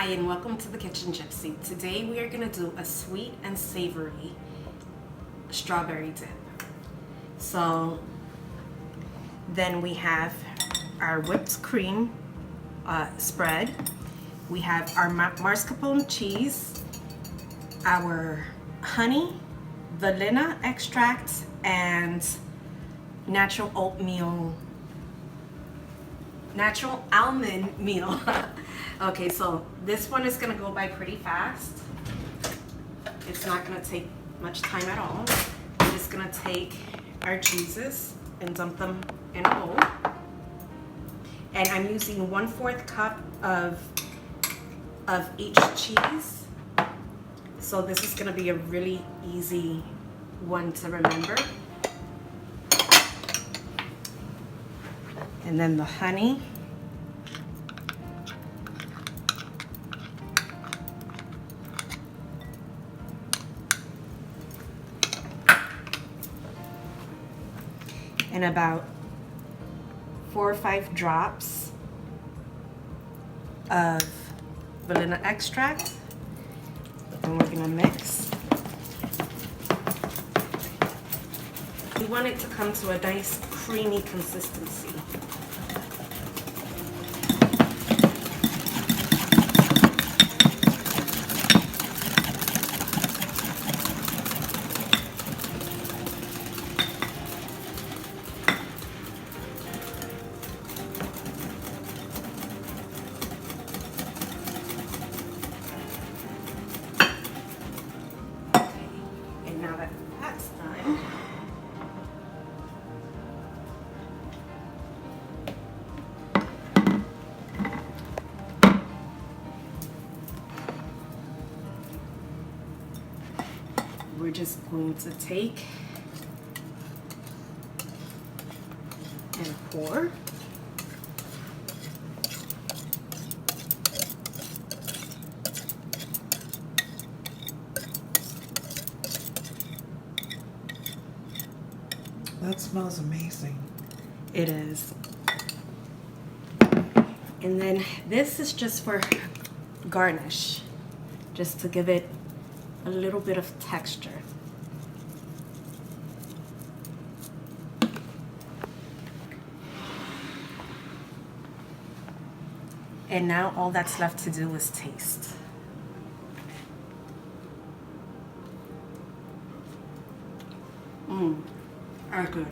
Hi and welcome to the kitchen, Gypsy. Today we are going to do a sweet and savory strawberry dip. So then we have our whipped cream spread. We have our mascarpone cheese, our honey, vanilla extract, and natural almond meal. Okay, so this one is gonna go by pretty fast. It's not gonna take much time at all. We're just gonna take our cheeses and dump them in a bowl. And I'm using 1/4 cup of each cheese. So this is gonna be a really easy one to remember. And then the honey. And about 4 or 5 drops of vanilla extract. And we're gonna mix. We want it to come to a nice creamy consistency. Now that that's done, we're just going to take and pour. That smells amazing. It is. And then this is just for garnish, just to give it a little bit of texture. And now all that's left to do is taste. Are good.